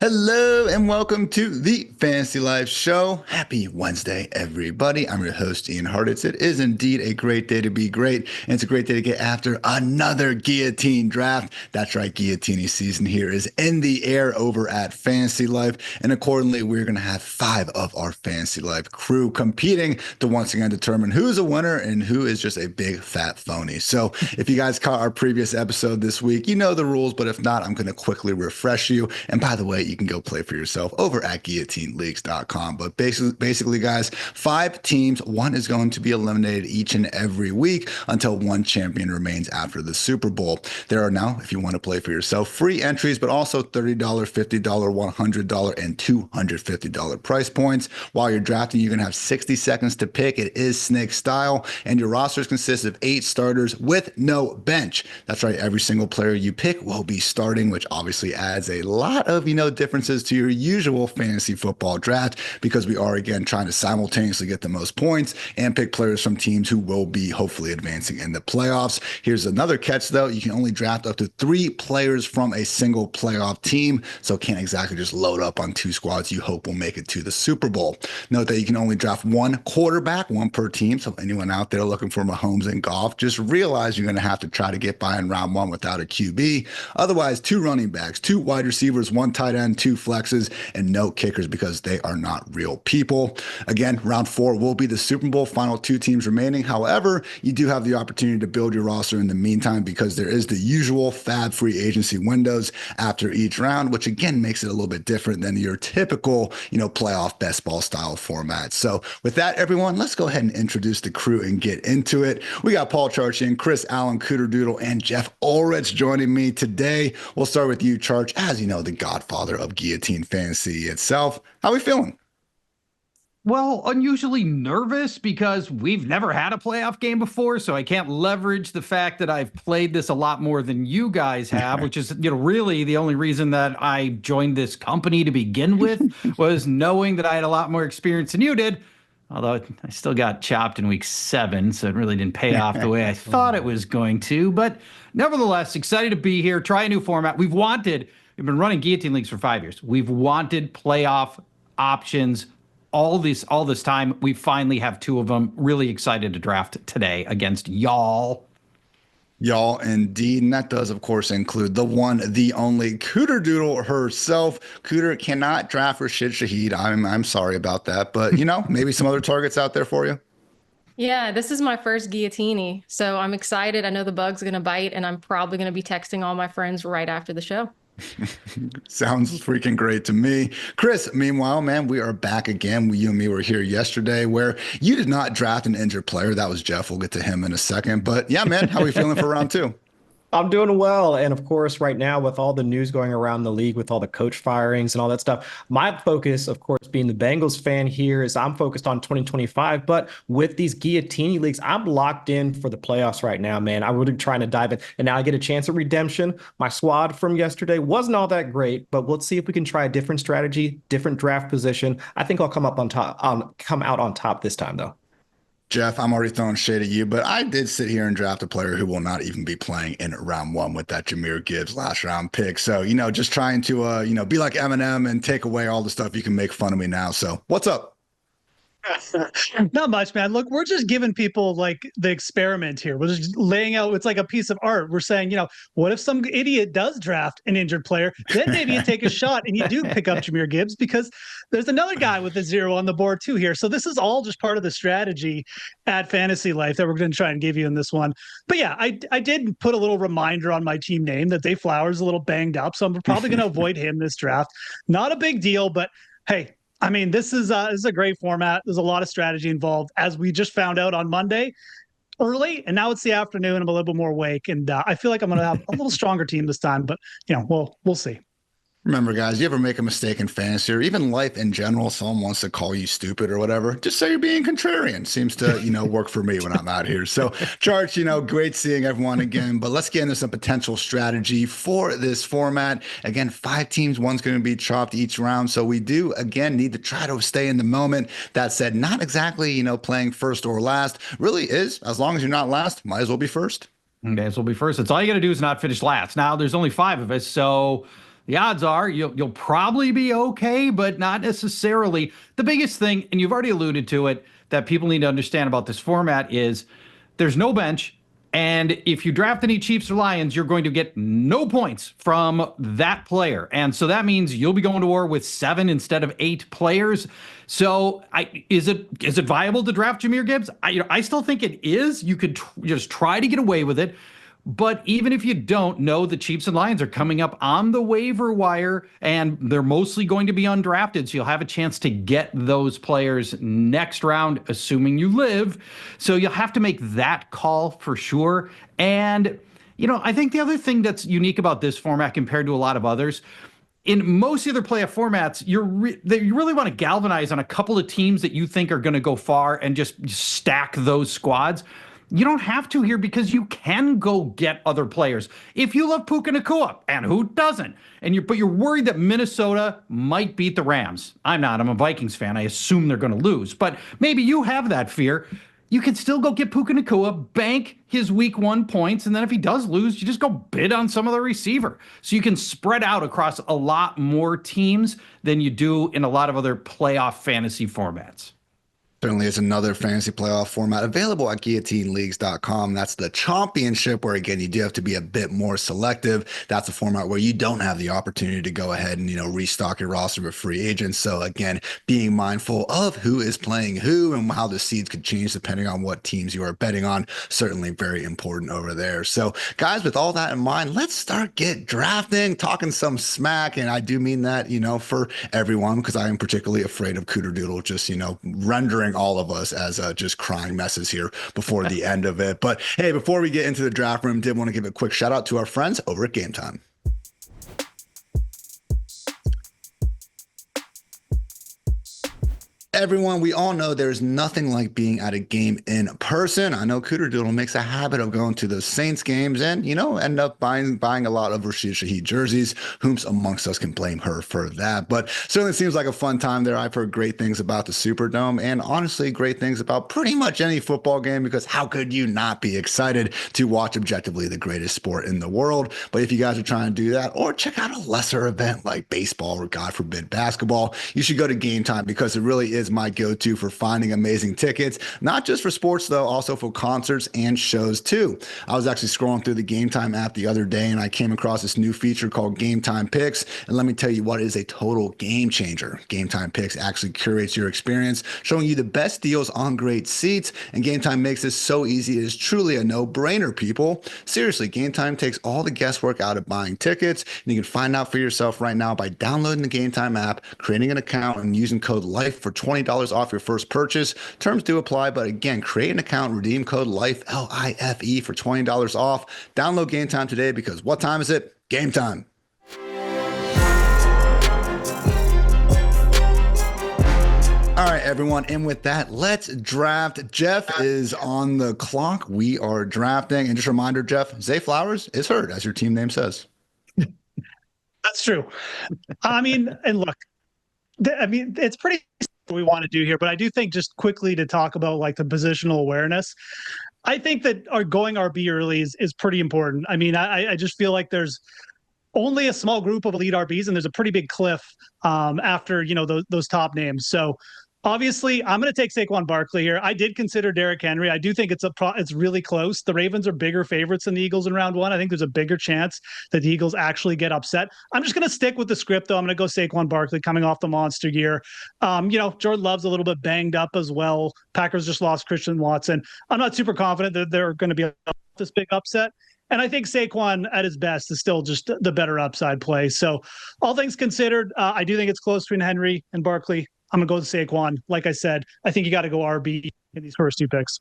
Hello and welcome to the Fantasy Life Show. Happy Wednesday, everybody. I'm your host, Ian Hartitz. It is indeed a great day to be great, and it's a great day to get after another Guillotine Draft. That's right, Guilloteenie season here is in the air over at Fantasy Life, and accordingly, we're going to have 5 of our Fantasy Life crew competing to once again determine who's a winner and who is just a big fat phony. So if you guys caught our previous episode this week, you know the rules, but if not, I'm going to quickly refresh you. And by the way, you can go play for yourself over at GuillotineLeagues.com. But basically, guys, 5 teams. One is going to be eliminated each and every week until one champion remains after the Super Bowl. There are now, if you want to play for yourself, free entries, but also $30, $50, $100, and $250 price points. While you're drafting, you're going to have 60 seconds to pick. It is snake style, and your rosters consist of 8 starters with no bench. That's right. Every single player you pick will be starting, which obviously adds a lot of, differences to your usual fantasy football draft, because we are again trying to simultaneously get the most points and pick players from teams who will be hopefully advancing in the playoffs. Here's another catch though. You can only draft up to 3 players from a single playoff team, so can't exactly just load up on 2 squads you hope will make it to the Super Bowl. Note that you can only draft 1 quarterback, 1 per team. So anyone out there looking for Mahomes in golf, just realize you're going to have to try to get by in round 1 without a QB. Otherwise, 2 running backs, 2 wide receivers, 1 tight end, 2 flexes, and no kickers because they are not real people. Again, round 4 will be the Super Bowl, final 2 teams remaining. However, you do have the opportunity to build your roster in the meantime, because there is the usual fab free agency windows after each round, which again makes it a little bit different than your typical, playoff best ball style format. So with that, everyone, let's go ahead and introduce the crew and get into it. We got Paul Charchian, Chris Allen, Cooterdoodle, and Geoff Ulrich joining me today. We'll start with you, Charch, as you know, the godfather of Guillotine fantasy itself. How are we feeling? Well, unusually nervous because we've never had a playoff game before, so I can't leverage the fact that I've played this a lot more than you guys have, which is, really the only reason that I joined this company to begin with, was knowing that I had a lot more experience than you did. Although I still got chopped in week 7, so it really didn't pay off the way I thought it was going to. But nevertheless, excited to be here, try a new format. We've been running Guillotine Leagues for 5 years. We've wanted playoff options all this time. We finally have 2 of them. Really excited to draft today against y'all. Y'all indeed. And that does, of course, include the one, the only Cooterdoodle herself. Cooter cannot draft Rashid Shaheed. I'm sorry about that. But, maybe some other targets out there for you. Yeah, this is my first Guilloteenie, so I'm excited. I know the bug's going to bite, and I'm probably going to be texting all my friends right after the show. Sounds freaking great to me. Chris, meanwhile, man, we are back again. You and me were here yesterday where you did not draft an injured player. That was Geoff. We'll get to him in a second. But yeah, man, how are we feeling for round 2? I'm doing well. And of course, right now, with all the news going around the league, with all the coach firings and all that stuff, my focus, of course, being the Bengals fan here, is I'm focused on 2025. But with these Guillotine Leagues, I'm locked in for the playoffs right now, man. I'm really trying to dive in. And now I get a chance at redemption. My squad from yesterday wasn't all that great, but let's see if we can try a different strategy, different draft position. I think I'll come out on top this time, though. Geoff, I'm already throwing shade at you, but I did sit here and draft a player who will not even be playing in round 1 with that Jahmyr Gibbs last round pick. So, just trying to, be like Eminem and take away all the stuff you can make fun of me now. So what's up? Not much, man. Look, we're just giving people like the experiment here. We're just laying out, it's like a piece of art. We're saying, what if some idiot does draft an injured player? Then maybe you take a shot and you do pick up Jahmyr Gibbs, because there's another guy with a 0 on the board too here. So this is all just part of the strategy at Fantasy Life that we're going to try and give you in this one. But yeah, I did put a little reminder on my team name that Dave Flowers is a little banged up. So I'm probably going to avoid him this draft. Not a big deal, but hey, I mean, this is a great format. There's a lot of strategy involved, as we just found out on Monday early, and now it's the afternoon. I'm a little bit more awake, and I feel like I'm going to have a little stronger team this time, but we'll see. Remember, guys, you ever make a mistake in fantasy or even life in general, someone wants to call you stupid or whatever, just say you're being contrarian. Seems to, work for me when I'm out here. So, Charch, great seeing everyone again, but let's get into some potential strategy for this format. Again, 5 teams, one's going to be chopped each round. So we do, again, need to try to stay in the moment. That said, not exactly, playing first or last. Really is, as long as you're not last, might as well be first. Okay, so we'll be first. That's all you got to do is not finish last. Now, there's only 5 of us, so the odds are you'll probably be okay, but not necessarily. The biggest thing, and you've already alluded to it, that people need to understand about this format is there's no bench. And if you draft any Chiefs or Lions, you're going to get no points from that player. And so that means you'll be going to war with 7 instead of 8 players. So is it viable to draft Jahmyr Gibbs? I still think it is. You could just try to get away with it. But even if you don't know, the Chiefs and Lions are coming up on the waiver wire, and they're mostly going to be undrafted. So you'll have a chance to get those players next round, assuming you live. So you'll have to make that call for sure. And, I think the other thing that's unique about this format compared to a lot of others, in most other playoff formats, you really want to galvanize on a couple of teams that you think are going to go far and just stack those squads. You don't have to here because you can go get other players. If you love Puka Nacua, and who doesn't, but you're worried that Minnesota might beat the Rams. I'm not. I'm a Vikings fan. I assume they're going to lose. But maybe you have that fear. You can still go get Puka Nacua, bank his week 1 points, and then if he does lose, you just go bid on some other receiver. So you can spread out across a lot more teams than you do in a lot of other playoff fantasy formats. Certainly is another fantasy playoff format available at GuilloteneLeagues.com. That's the championship, where again you do have to be a bit more selective. That's a format where you don't have the opportunity to go ahead and restock your roster with free agents. So again, being mindful of who is playing who and how the seeds could change depending on what teams you are betting on. Certainly very important over there. So guys, with all that in mind, let's start drafting, talking some smack, and I do mean that for everyone, because I am particularly afraid of Cooterdoodle just rendering all of us as just crying messes here before the end of it. But hey, before we get into the draft room, did want to give a quick shout out to our friends over at Game Time. Everyone, we all know there's nothing like being at a game in person. I know Cooterdoodle makes a habit of going to the Saints games and, end up buying a lot of Rashid Shaheed jerseys. Whom's amongst us can blame her for that? But certainly seems like a fun time there. I've heard great things about the Superdome and honestly great things about pretty much any football game, because how could you not be excited to watch objectively the greatest sport in the world? But if you guys are trying to do that or check out a lesser event like baseball or God forbid basketball, you should go to Game Time, because it really is my go-to for finding amazing tickets, not just for sports though, also for concerts and shows too. I was actually scrolling through the Game Time app the other day and I came across this new feature called Game Time Picks, and let me tell you what, it is a total game changer. Game Time Picks actually curates your experience, showing you the best deals on great seats, and Game Time makes this so easy. It is truly a no-brainer, people. Seriously, Game Time takes all the guesswork out of buying tickets, and you can find out for yourself right now by downloading the Game Time app, creating an account, and using code LIFE for $20 off your first purchase. Terms do apply, but again, create an account, redeem code LIFE, LIFE, for $20 off. Download Game Time today, because what time is it? Game time. All right, everyone. And with that, let's draft. Geoff is on the clock. We are drafting. And just a reminder, Geoff, Zay Flowers is hurt, as your team name says. That's true. And look, it's pretty what we want to do here, but I do think just quickly to talk about like the positional awareness. I think that going RB early is pretty important. I just feel like there's only a small group of elite RBs, and there's a pretty big cliff after those top names. So obviously, I'm going to take Saquon Barkley here. I did consider Derrick Henry. I do think it's really close. The Ravens are bigger favorites than the Eagles in round 1. I think there's a bigger chance that the Eagles actually get upset. I'm just going to stick with the script, though. I'm going to go Saquon Barkley coming off the monster year. Jordan Love's a little bit banged up as well. Packers just lost Christian Watson. I'm not super confident that they're going to be this big upset. And I think Saquon at his best is still just the better upside play. So all things considered, I do think it's close between Henry and Barkley. I'm going to go with Saquon. Like I said, I think you got to go RB in these first 2 picks.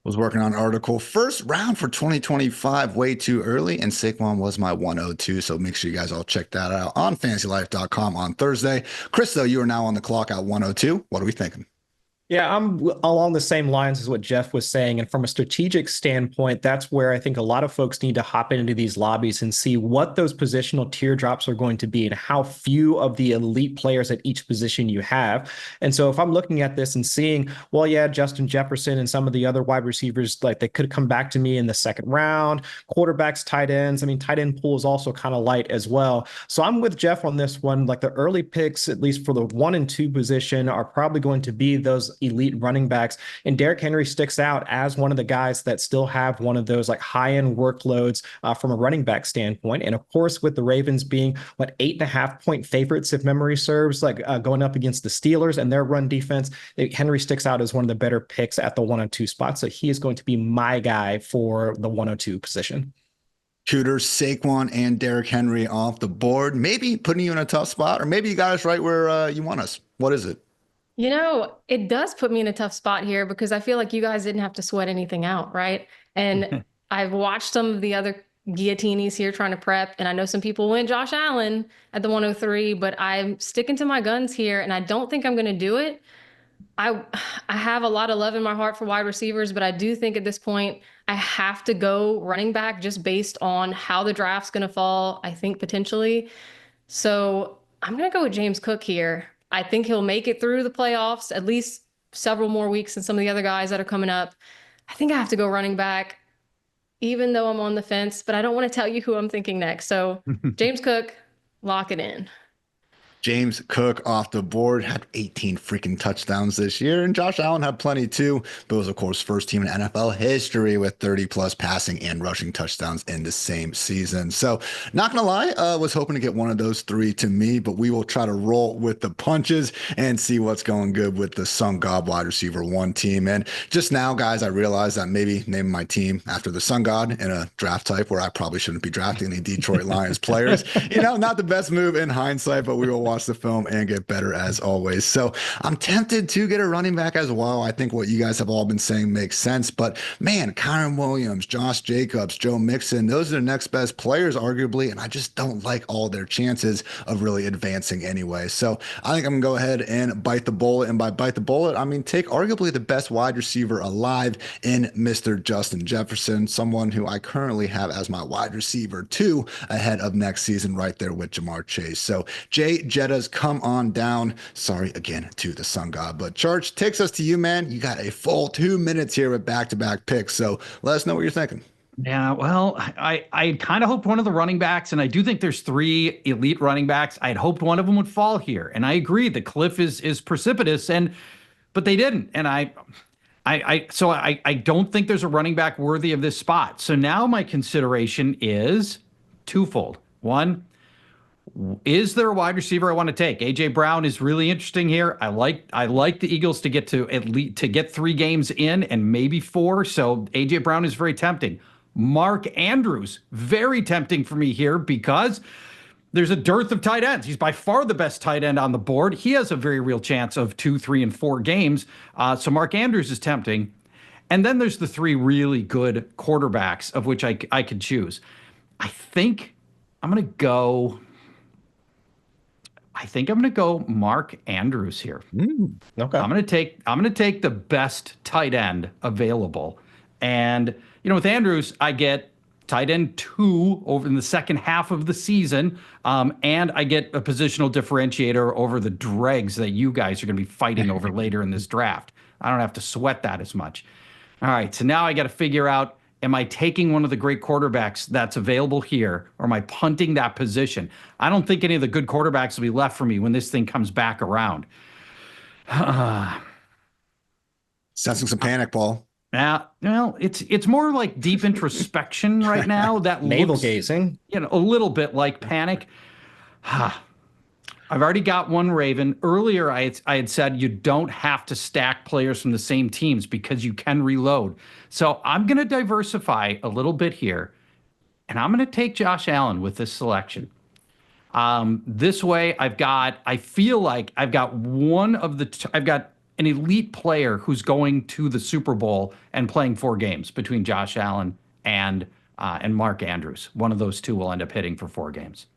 Was working on an article, first round for 2025, way too early, and Saquon was my 102, so make sure you guys all check that out on fantasylife.com on Thursday. Chris, though, you are now on the clock at 102. What are we thinking? Yeah, I'm along the same lines as what Geoff was saying. And from a strategic standpoint, that's where I think a lot of folks need to hop into these lobbies and see what those positional teardrops are going to be and how few of the elite players at each position you have. And so if I'm looking at this and seeing, well, yeah, Justin Jefferson and some of the other wide receivers, like they could come back to me in the second round, quarterbacks, tight ends. I mean, tight end pool is also kind of light as well. So I'm with Geoff on this one. Like the early picks, at least for the 1 and 2 position, are probably going to be those elite running backs. And Derrick Henry sticks out as one of the guys that still have one of those like high-end workloads from a running back standpoint. And of course, with the Ravens being 8.5-point favorites, if memory serves, going up against the Steelers and their run defense, Henry sticks out as one of the better picks at the 102 spot. So he is going to be my guy for the 102 position. Cooter, Saquon, and Derrick Henry off the board, maybe putting you in a tough spot, or maybe you got us right where you want us. What is it? You know, it does put me in a tough spot here because I feel like you guys didn't have to sweat anything out, right? And I've watched some of the other guillotinies here trying to prep, and I know some people went Josh Allen at the 103, but I'm sticking to my guns here, and I don't think I'm going to do it. I have a lot of love in my heart for wide receivers, but I do think at this point I have to go running back just based on how the draft's going to fall, I think potentially. So I'm going to go with James Cook here. I think he'll make it through the playoffs, at least several more weeks than some of the other guys that are coming up. I think I have to go running back, even though I'm on the fence, but I don't want to tell you who I'm thinking next. So James Cook, lock it in. James Cook off the board, had 18 freaking touchdowns this year, and Josh Allen had plenty too, but was, of course, first team in NFL history with 30-plus passing and rushing touchdowns in the same season. So, not gonna lie, was hoping to get one of those three to me, but we will try to roll with the punches and see what's going good with the Sun God wide receiver 1 team. And just now, guys, I realized that maybe naming my team after the Sun God in a draft type where I probably shouldn't be drafting any Detroit Lions players. Not the best move in hindsight, but we will watch the film and get better as always. So I'm tempted to get a running back as well. I think what you guys have all been saying makes sense, but man, Kyren Williams, Josh Jacobs, Joe Mixon, those are the next best players arguably, and I just don't like all their chances of really advancing anyway. So I think I'm gonna go ahead and bite the bullet, and by bite the bullet, I mean take arguably the best wide receiver alive in Mr. Justin Jefferson, someone who I currently have as my wide receiver 2 ahead of next season right there with Jamar Chase. So Jetta's come on down. Sorry again to the Sun God, but Charch takes us to you, man. You got a full 2 minutes here with back-to-back picks, so let us know what you're thinking. Yeah, well, I kind of hoped one of the running backs, and I do think there's 3 elite running backs. I'd hoped one of them would fall here, and I agree the cliff is precipitous, but they didn't, and I don't think there's a running back worthy of this spot. So now my consideration is twofold. One, is there a wide receiver I want to take? AJ Brown is really interesting here. I like the Eagles to get to at least 3 games in and maybe 4. So AJ Brown is very tempting. Mark Andrews, very tempting for me here because there's a dearth of tight ends. He's by far the best tight end on the board. He has a very real chance of 2, 3, and 4 games. So Mark Andrews is tempting. And then there's the 3 really good quarterbacks of which I could choose. I think I'm going to go Mark Andrews here. Okay. I'm going to take the best tight end available. And with Andrews, I get tight end 2 over in the second half of the season. And I get a positional differentiator over the dregs that you guys are going to be fighting over later in this draft. I don't have to sweat that as much. All right. So now I got to figure out, am I taking one of the great quarterbacks that's available here, or am I punting that position? I don't think any of the good quarterbacks will be left for me when this thing comes back around. Sensing some panic, Paul. Well, it's more like deep introspection right now. That navel gazing, a little bit like panic. I've already got one Raven. Earlier, I had said you don't have to stack players from the same teams because you can reload. So I'm going to diversify a little bit here, and I'm going to take Josh Allen with this selection. This way, I feel like I've got I've got an elite player who's going to the Super Bowl and playing 4 games between Josh Allen and Mark Andrews. One of those 2 will end up hitting for 4 games.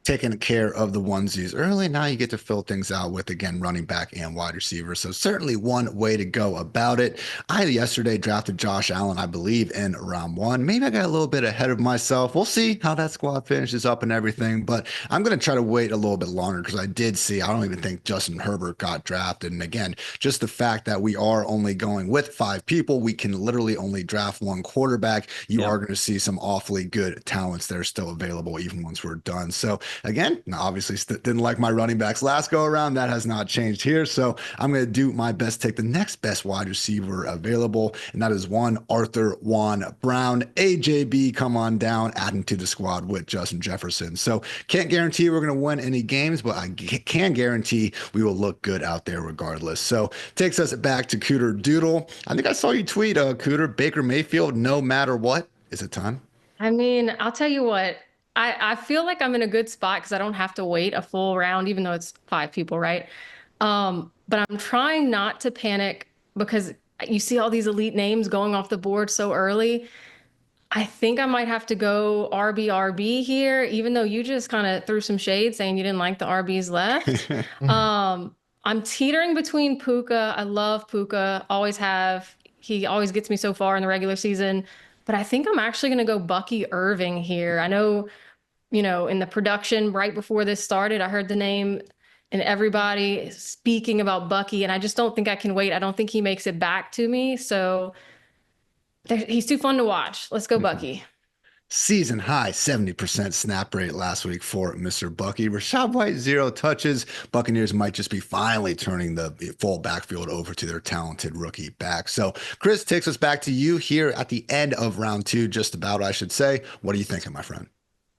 taking care of the onesies early. Now you get to fill things out with, again, running back and wide receiver. So certainly one way to go about it. I yesterday drafted Josh Allen, I believe, in round 1. Maybe I got a little bit ahead of myself. We'll see how that squad finishes up and everything. But I'm going to try to wait a little bit longer because I did see, I don't even think Justin Herbert got drafted. And again, just the fact that we are only going with 5 people, we can literally only draft 1 quarterback. You are going to see some awfully good talents that are still available even once we're done. So again, obviously didn't like my running backs last go around. That has not changed here. So I'm going to do my best, take the next best wide receiver available. And that is one Arthur Juan Brown. AJB, come on down, adding to the squad with Justin Jefferson. So can't guarantee we're going to win any games, but I can guarantee we will look good out there regardless. So takes us back to Cooterdoodle. I think I saw you tweet, Cooter, Baker Mayfield, no matter what. Is it time? I mean, I'll tell you what, I feel like I'm in a good spot because I don't have to wait a full round, even though it's 5 people, right? But I'm trying not to panic because you see all these elite names going off the board so early. I think I might have to go RB here, even though you just kind of threw some shade saying you didn't like the RBs left. I'm teetering between Puka. I love Puka, always have. He always gets me so far in the regular season. But I think I'm actually going to go Bucky Irving here. I know, in the production right before this started, I heard the name and everybody speaking about Bucky, and I just don't think I can wait. I don't think he makes it back to me. So he's too fun to watch. Let's go Bucky. Season high 70% snap rate last week for Mr. Bucky. Rachaad White, 0 touches. Buccaneers might just be finally turning the full backfield over to their talented rookie back. So Chris takes us back to you here at the end of round 2, just about, I should say. What are you thinking, my friend?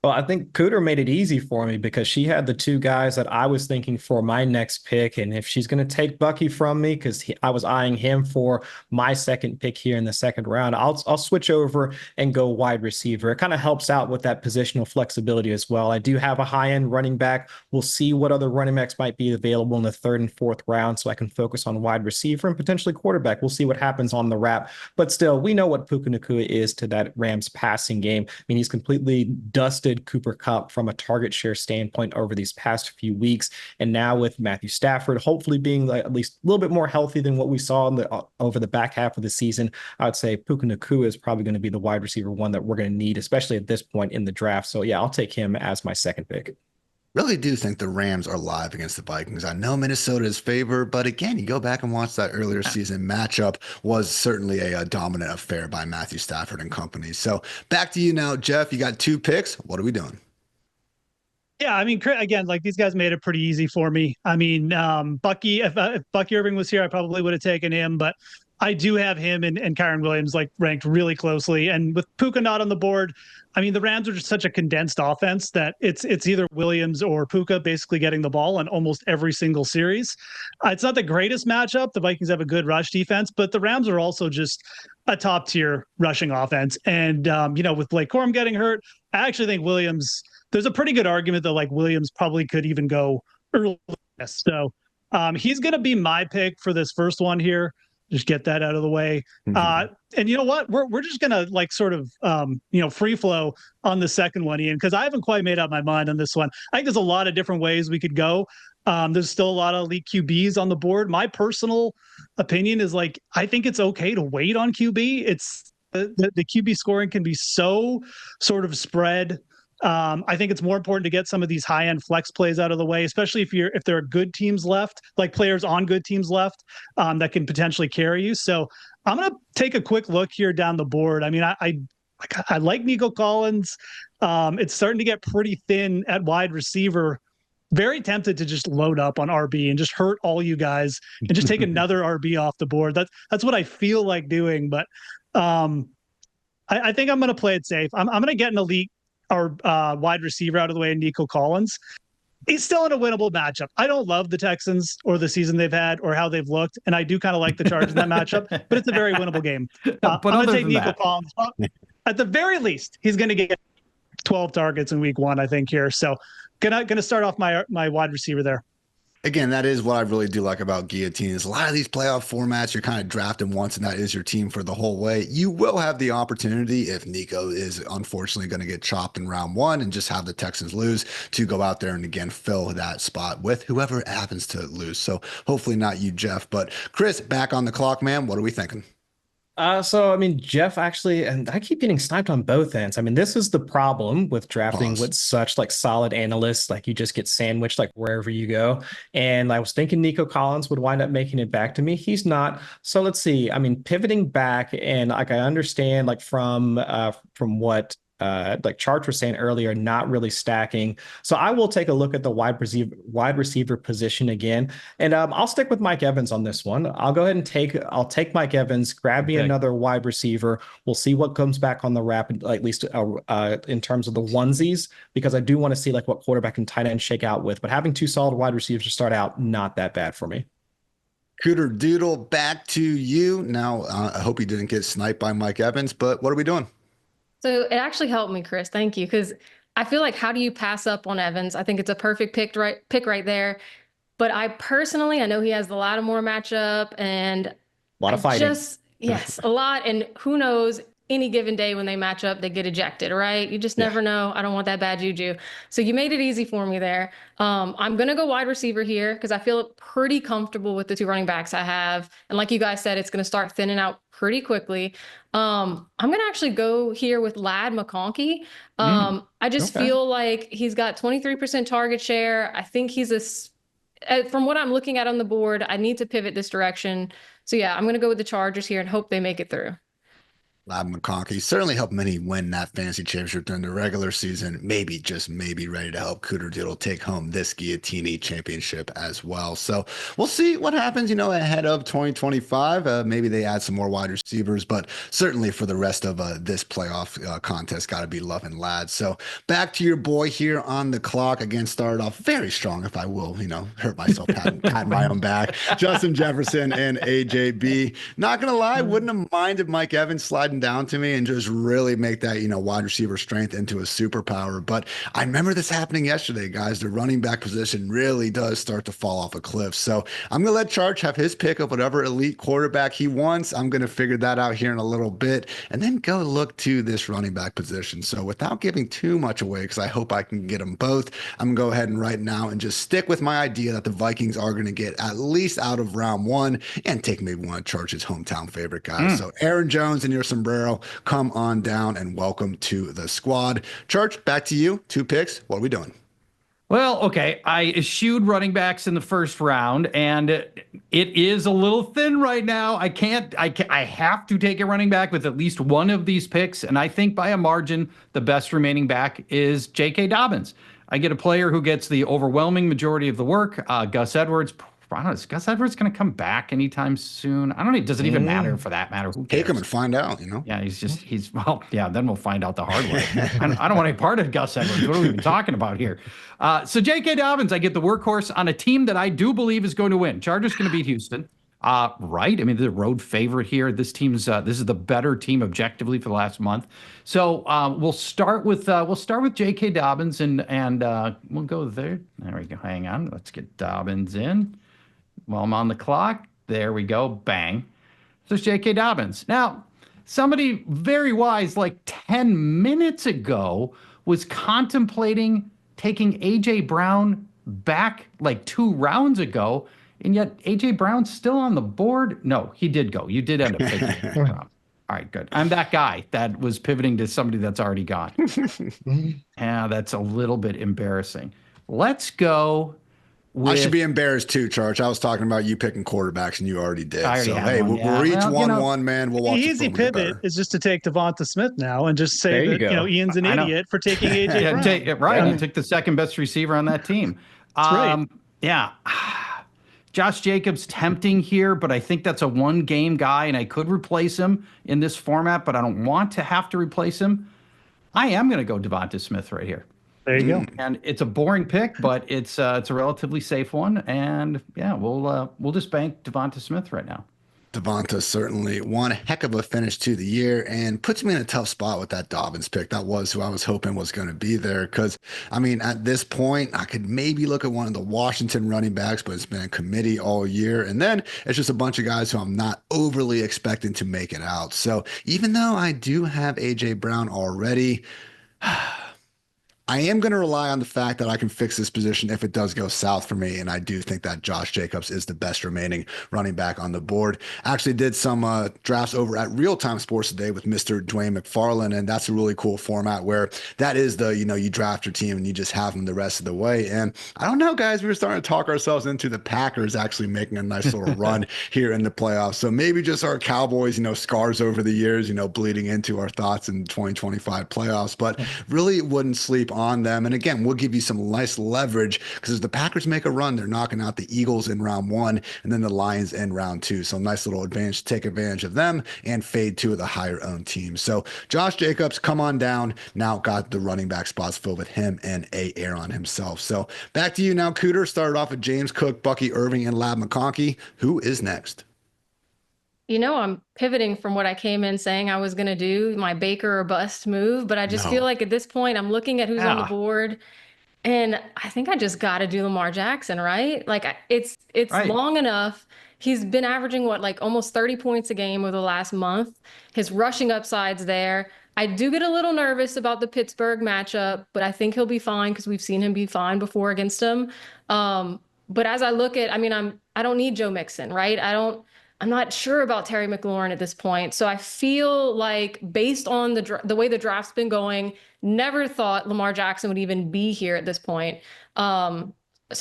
Well, I think Cooter made it easy for me because she had the 2 guys that I was thinking for my next pick. And if she's going to take Bucky from me, because I was eyeing him for my second pick here in the second round, I'll switch over and go wide receiver. It kind of helps out with that positional flexibility as well. I do have a high-end running back. We'll see what other running backs might be available in the 3rd and 4th round so I can focus on wide receiver and potentially quarterback. We'll see what happens on the wrap. But still, we know what Puka Nacua is to that Rams passing game. I mean, he's completely dusted Cooper Kupp from a target share standpoint over these past few weeks. And now with Matthew Stafford hopefully being at least a little bit more healthy than what we saw over the back half of the season, I would say Puka Nacua is probably going to be the wide receiver one that we're going to need, especially at this point in the draft. So yeah, I'll take him as my second pick. Really do think the Rams are live against the Vikings. I know Minnesota is favored, but again, you go back and watch that earlier season matchup, was certainly a dominant affair by Matthew Stafford and company. So back to you now, Geoff. You got 2 picks. What are we doing? Yeah, I mean, again, like these guys made it pretty easy for me. I mean, Bucky, if Bucky Irving was here, I probably would have taken him, but I do have him and Kyren Williams like ranked really closely. And with Puka not on the board, I mean, the Rams are just such a condensed offense that it's either Williams or Puka basically getting the ball in almost every single series. It's not the greatest matchup. The Vikings have a good rush defense, but the Rams are also just a top tier rushing offense. And, with Blake Corum getting hurt, I actually think Williams, there's a pretty good argument that like Williams probably could even go early. So he's going to be my pick for this first one here. Just get that out of the way. And you know what? We're just going to like sort of, free flow on the second one, Ian, because I haven't quite made up my mind on this one. I think there's a lot of different ways we could go. There's still a lot of elite QBs on the board. My personal opinion is like, I think it's okay to wait on QB. It's the QB scoring can be so sort of spread. I think it's more important to get some of these high-end flex plays out of the way, especially if there are good teams left, like players on good teams left that can potentially carry you. So I'm going to take a quick look here down the board. I mean, I like Nico Collins. It's starting to get pretty thin at wide receiver. Very tempted to just load up on RB and just hurt all you guys and just take another RB off the board. That's what I feel like doing. But I think I'm going to play it safe. I'm going to get an elite or wide receiver out of the way, Nico Collins. He's still in a winnable matchup. I don't love the Texans or the season they've had or how they've looked, and I do kind of like the Chargers in that matchup, but it's a very winnable game. I'm going to take Nico Collins. At the very least, he's going to get 12 targets in week 1, I think, here. So gonna start off my wide receiver there. Again, that is what I really do like about Guillotine is a lot of these playoff formats, you're kind of drafting once and that is your team for the whole way. You will have the opportunity, if Nico is unfortunately going to get chopped in round one and just have the Texans lose, to go out there and again fill that spot with whoever happens to lose. So hopefully not you, Geoff. But Chris, back on the clock, man. What are we thinking? So, I mean, Geoff actually, and I keep getting sniped on both ends. I mean, this is the problem with drafting with such like solid analysts. Like you just get sandwiched like wherever you go. And I was thinking Nico Collins would wind up making it back to me. He's not. So let's see. I mean, pivoting back and like I understand like from what like Charch was saying earlier, not really stacking. So I will take a look at the wide receiver position again, and I'll stick with Mike Evans on this one. I'll go ahead and I'll take Mike Evans, grab me another wide receiver. We'll see what comes back on the rapid, at least in terms of the onesies, because I do want to see like what quarterback and tight end shake out with. But having two solid wide receivers to start out, not that bad for me. Cooterdoodle, back to you. Now, I hope you didn't get sniped by Mike Evans, but what are we doing? So it actually helped me, Chris. Thank you. Because I feel like, how do you pass up on Evans? I think it's a perfect pick right there. But I personally, I know he has the Lattimore matchup and a lot of fighting. Yes, a lot. And who knows, any given day when they match up, they get ejected, right? You just never know. I don't want that bad juju. So you made it easy for me there. I'm going to go wide receiver here because I feel pretty comfortable with the two running backs I have. And like you guys said, it's going to start thinning out pretty quickly. I'm going to actually go here with Ladd McConkey. I just feel like he's got 23% target share. I think he's from what I'm looking at on the board, I need to pivot this direction. So yeah, I'm going to go with the Chargers here and hope they make it through. Ladd McConkey certainly helped many win that fantasy championship during the regular season. Maybe, just maybe, ready to help Cooterdoodle take home this Guillotine championship as well. So we'll see what happens, ahead of 2025. Maybe they add some more wide receivers, but certainly for the rest of this playoff contest, got to be loving Ladd. So back to your boy here on the clock. Again, started off very strong, if I will, hurt myself patting my own back. Justin Jefferson and AJB. Not going to lie, wouldn't have minded Mike Evans sliding down to me and just really make that, wide receiver strength into a superpower. But I remember this happening yesterday, guys. The running back position really does start to fall off a cliff. So I'm going to let Charch have his pick of whatever elite quarterback he wants. I'm going to figure that out here in a little bit and then go look to this running back position. So without giving too much away, because I hope I can get them both, I'm going to go ahead and right now and just stick with my idea that the Vikings are going to get at least out of round one and take maybe one of Charch's hometown favorite guys. So Aaron Jones and your sombrero, come on down and welcome to the squad. Charch, back to you. 2 picks. What are we doing? Well, okay. I eschewed running backs in the first round, and it is a little thin right now. I have to take a running back with at least one of these picks, and I think by a margin, the best remaining back is J.K. Dobbins. I get a player who gets the overwhelming majority of the work. Gus Edwards. I don't know, is Gus Edwards going to come back anytime soon? I don't know. Does it even matter for that matter? Who cares? Take him and find out, Yeah, then we'll find out the hard way. I don't want any part of Gus Edwards. What are we even talking about here? So J.K. Dobbins, I get the workhorse on a team that I do believe is going to win. Chargers going to beat Houston. Right. I mean, the road favorite here. This is the better team objectively for the last month. So we'll start with J.K. Dobbins and we'll go there. There we go. Hang on. Let's get Dobbins in. While I'm on the clock, there we go. Bang. So it's J.K. Dobbins. Now, somebody very wise like 10 minutes ago was contemplating taking A.J. Brown back like 2 rounds ago, and yet A.J. Brown's still on the board. No, he did go. You did end up taking A.J. Brown. All right, good. I'm that guy that was pivoting to somebody that's already gone. Yeah, that's a little bit embarrassing. Let's go. I should be embarrassed too, Charch. I was talking about you picking quarterbacks and you already did. So, hey, one, we'll each 1-1, man. We'll watch easy pivot is just to take Devonta Smith now and just say that, Ian's an idiot for taking AJ Brown. Right. You took the second best receiver on that team. That's right. Yeah. Josh Jacobs tempting here, but I think that's a 1-game guy and I could replace him in this format, but I don't want to have to replace him. I am going to go Devonta Smith right here. There you go. And it's a boring pick, but it's a relatively safe one. And yeah, we'll just bank Devonta Smith right now. Devonta certainly one heck of a finish to the year and puts me in a tough spot with that Dobbins pick. That was who I was hoping was going to be there because, I mean, at this point, I could maybe look at one of the Washington running backs, but it's been a committee all year. And then it's just a bunch of guys who I'm not overly expecting to make it out. So even though I do have A.J. Brown already, I am going to rely on the fact that I can fix this position if it does go south for me. And I do think that Josh Jacobs is the best remaining running back on the board. Actually did some drafts over at Real Time Sports today with Mr. Dwayne McFarland. And that's a really cool format where that is the, you draft your team and you just have them the rest of the way. And I don't know, guys, we were starting to talk ourselves into the Packers actually making a nice little run here in the playoffs. So maybe just our Cowboys, scars over the years, bleeding into our thoughts in 2025 playoffs, but really wouldn't sleep on them. And again, we'll give you some nice leverage because as the Packers make a run, they're knocking out the Eagles in round 1 and then the Lions in round 2. So nice little advantage to take advantage of them and fade 2 of the higher owned teams. So Josh Jacobs, come on down. Now got the running back spots filled with him and A. Aaron himself. So back to you now, Cooter. Started off with James Cook, Bucky Irving, and Lab McConkey. Who is next? I'm pivoting from what I came in saying I was going to do, my Baker or bust move, but I just feel like at this point I'm looking at who's on the board and I think I just got to do Lamar Jackson, right? Like it's right. Long enough. He's been averaging like almost 30 points a game over the last month. His rushing upside's there. I do get a little nervous about the Pittsburgh matchup, but I think he'll be fine because we've seen him be fine before against him. But as I look at, I don't need Joe Mixon, right? I'm not sure about Terry McLaurin at this point. So I feel like based on the way the draft's been going, never thought Lamar Jackson would even be here at this point. So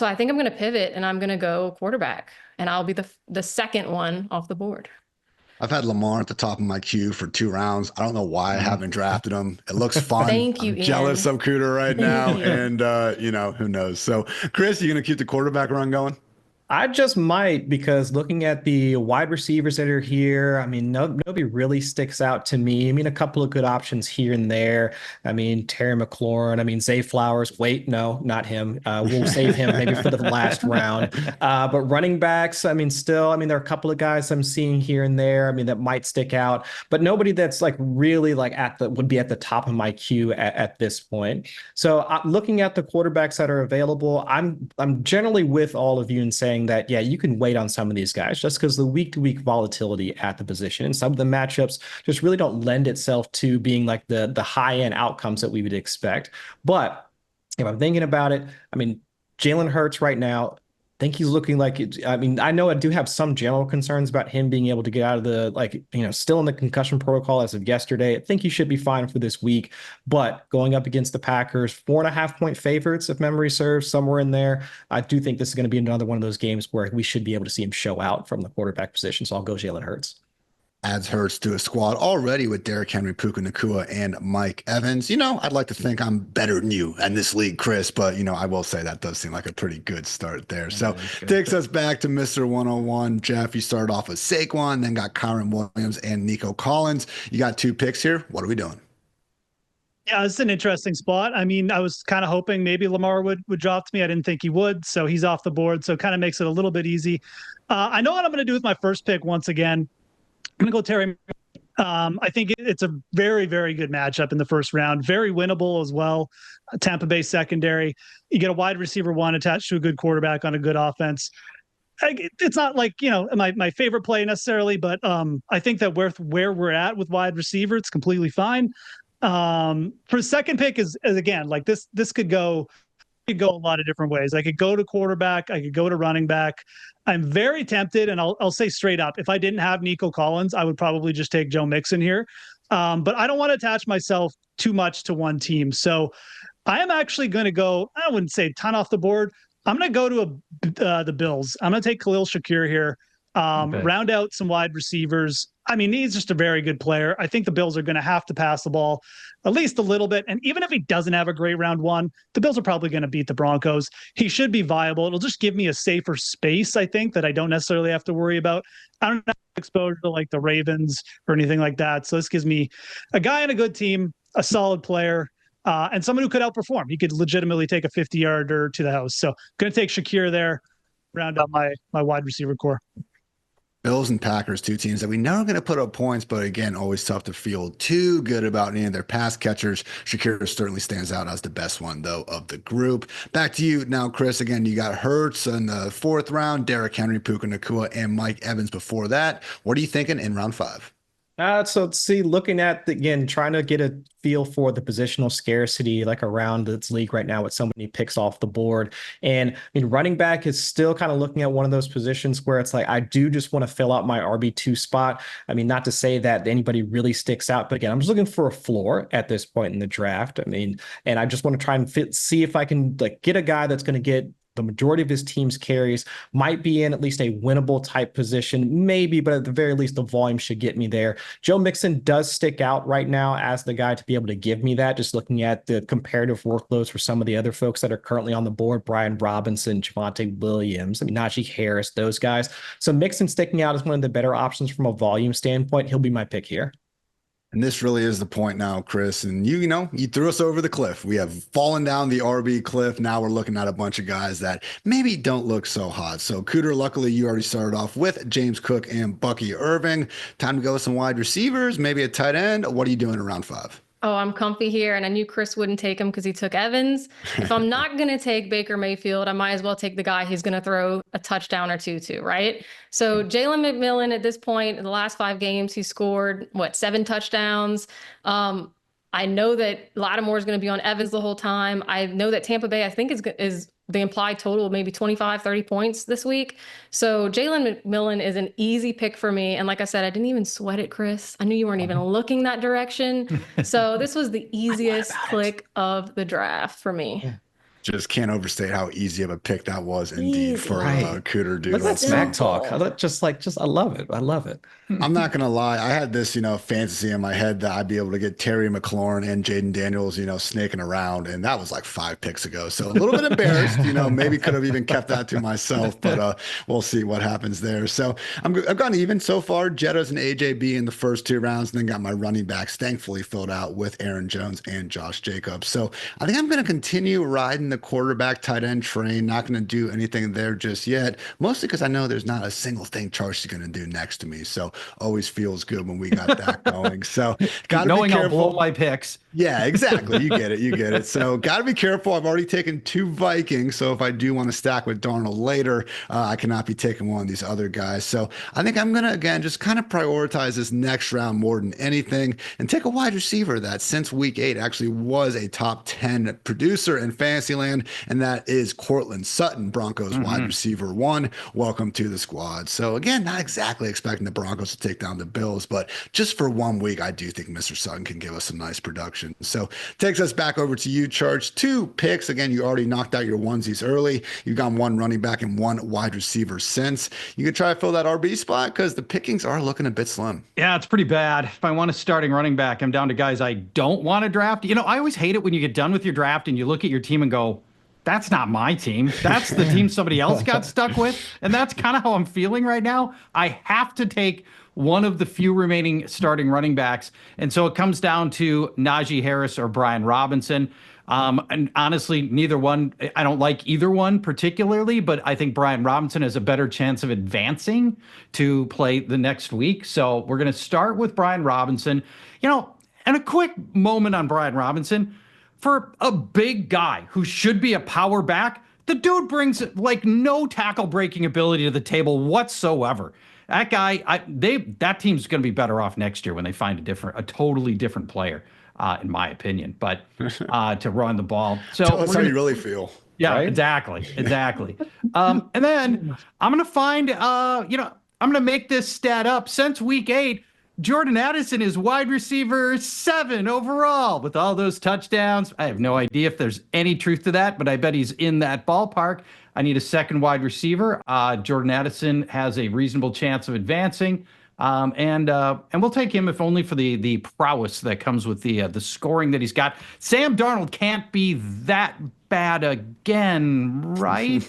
I think I'm going to pivot and I'm going to go quarterback and I'll be the second one off the board. I've had Lamar at the top of my queue for 2 rounds. I don't know why I haven't drafted him. It looks fun. Thank you, I'm Ian. jealous of Cooter right now. And, who knows? So, Chris, you going to keep the quarterback run going? I just might, because looking at the wide receivers that are here, nobody really sticks out to me. A couple of good options here and there. Terry McLaurin, Zay Flowers. Wait, no, not him. We'll save him maybe for the last round. But running backs, still, there are a couple of guys I'm seeing here and there, that might stick out, but nobody that's really would be at the top of my queue at this point. So looking at the quarterbacks that are available, I'm generally with all of you in saying that, yeah, you can wait on some of these guys just because the week-to-week volatility at the position and some of the matchups just really don't lend itself to being like the high-end outcomes that we would expect. But if I'm thinking about it, Jalen Hurts right now, I think he's looking like it. I know I do have some general concerns about him being able to get out of the, still in the concussion protocol as of yesterday. I think he should be fine for this week, but going up against the Packers, 4.5-point favorites, if memory serves, somewhere in there. I do think this is going to be another one of those games where we should be able to see him show out from the quarterback position. So I'll go Jalen Hurts. Adds Hurts to a squad already with Derrick Henry, Puka Nacua, and Mike Evans. I'd like to think I'm better than you in this league, Chris, but, I will say that does seem like a pretty good start there. So takes us back to Mr. 101. Geoff, you started off with Saquon, then got Kyron Williams and Nico Collins. You got 2 picks here. What are we doing? Yeah, it's an interesting spot. I was kind of hoping maybe Lamar would drop to me. I didn't think he would, so he's off the board. So it kind of makes it a little bit easy. I know what I'm going to do with my first pick once again. I'm going to go Terry. I think it's a very, very good matchup in the first round. Very winnable as well. Tampa Bay secondary. You get a wide receiver 1 attached to a good quarterback on a good offense. It's not like, my favorite play necessarily, but I think that where we're at with wide receiver, it's completely fine. For second pick is again, like this could go a lot of different ways. I could go to quarterback. I could go to running back. I'm very tempted, and I'll say straight up, if I didn't have Nico Collins, I would probably just take Joe Mixon here. But I don't want to attach myself too much to one team. So I am actually going to go, I wouldn't say ton off the board. I'm going to go to the Bills. I'm going to take Khalil Shakir here. Round out some wide receivers. He's just a very good player. I think the Bills are going to have to pass the ball at least a little bit. And even if he doesn't have a great round 1, the Bills are probably going to beat the Broncos. He should be viable. It'll just give me a safer space, I think, that I don't necessarily have to worry about. I don't have exposure to like the Ravens or anything like that. So this gives me a guy in a good team, a solid player, and someone who could outperform. He could legitimately take a 50-yarder to the house. So going to take Shakir there, round out my wide receiver core. Bills and Packers, two teams that we know are going to put up points, but again, always tough to feel too good about any of their pass catchers. Shakira certainly stands out as the best one, though, of the group. Back to you now, Chris. Again, you got Hurts in the 4th round, Derrick Henry, Puka Nacua, and Mike Evans before that. What are you thinking in round 5? So see, looking at again, trying to get a feel for the positional scarcity like around this league right now with so many picks off the board. And I mean, running back is still kind of looking at one of those positions where it's like, I do just want to fill out my RB2 spot. I mean, not to say that anybody really sticks out, but again, I'm just looking for a floor at this point in the draft. I mean, and I just want to try and see if I can like get a guy that's going to get the majority of his team's carries, might be in at least a winnable type position, maybe, but at the very least, the volume should get me there. Joe Mixon does stick out right now as the guy to be able to give me that, just looking at the comparative workloads for some of the other folks that are currently on the board, Brian Robinson, Javonte Williams, Najee Harris, those guys. So Mixon sticking out as one of the better options from a volume standpoint. He'll be my pick here. And this really is the point now, Chris. And you know, you threw us over the cliff. We have fallen down the RB cliff. Now we're looking at a bunch of guys that maybe don't look so hot. So Cooter, luckily you already started off with James Cook and Bucky Irving. Time to go with some wide receivers, maybe a tight end. What are you doing in round 5? Oh, I'm comfy here, and I knew Chris wouldn't take him because he took Evans. If I'm not going to take Baker Mayfield, I might as well take the guy he's going to throw a touchdown or two to, right? So Jalen McMillan at this point, in the last 5 games, he scored, 7 touchdowns. I know that Lattimore is going to be on Evans the whole time. I know that Tampa Bay, I think, is the implied total, maybe 25, 30 points this week. So Jalen McMillan is an easy pick for me. And like I said, I didn't even sweat it, Chris. I knew you weren't even looking that direction. So this was the easiest click of the draft for me. Just can't overstate how easy of a pick that was indeed for Cooterdoodle. Look at that smack talk. I love it. I love it. I'm not going to lie. I had this, fantasy in my head that I'd be able to get Terry McLaurin and Jaden Daniels, snaking around. And that was like 5 picks ago. So a little bit embarrassed, maybe could have even kept that to myself, but we'll see what happens there. So I've gone even so far. Jettas and AJB in the first 2 rounds, and then got my running backs thankfully filled out with Aaron Jones and Josh Jacobs. So I think I'm going to continue riding the quarterback tight end train. Not going to do anything there just yet, mostly because I know there's not a single thing Charch is going to do next to me. So always feels good when we got that going. So gotta be careful. I'll blow my picks. Yeah, exactly. You get it. So got to be careful. I've already taken 2 Vikings. So if I do want to stack with Darnold later, I cannot be taking one of these other guys. So I think I'm going to, again, just kind of prioritize this next round more than anything and take a wide receiver that since week 8 actually was a top 10 producer in Fantasyland. And that is Cortland Sutton, Broncos wide receiver 1. Welcome to the squad. So again, not exactly expecting the Broncos to take down the Bills, but just for 1 week, I do think Mr. Sutton can give us some nice production. So takes us back over to you, Charch. 2 picks. Again, you already knocked out your onesies early. You've got 1 running back and 1 wide receiver since. You can try to fill that RB spot because the pickings are looking a bit slim. Yeah, it's pretty bad. If I want a starting running back, I'm down to guys I don't want to draft. I always hate it when you get done with your draft and you look at your team and go, that's not my team. That's the team somebody else got stuck with. And that's kind of how I'm feeling right now. I have to take one of the few remaining starting running backs. And so it comes down to Najee Harris or Brian Robinson. And honestly, neither one, I don't like either one particularly, but I think Brian Robinson has a better chance of advancing to play the next week. So we're going to start with Brian Robinson. And a quick moment on Brian Robinson. For a big guy who should be a power back, the dude brings no tackle breaking ability to the table whatsoever. That guy, that team's going to be better off next year when they find a totally different player, in my opinion. But to run the ball, so tell us how you really feel. Yeah, right? Exactly. And then I'm going to find, I'm going to make this stat up since week 8. Jordan Addison is wide receiver 7 overall with all those touchdowns. I have no idea if there's any truth to that, but I bet he's in that ballpark. I need a second wide receiver. Jordan Addison has a reasonable chance of advancing. And we'll take him if only for the prowess that comes with the scoring that he's got. Sam Darnold can't be that bad again, right?